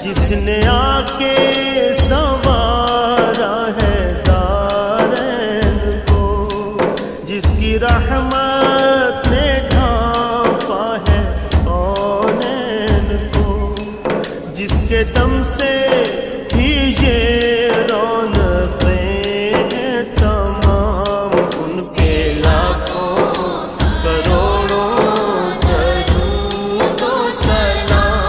جس نے آ کے سنوارا ہے دارین کو، جس کی رحمت نے ڈھانپا ہے کونین کو، جس کے دم سے ہی یہ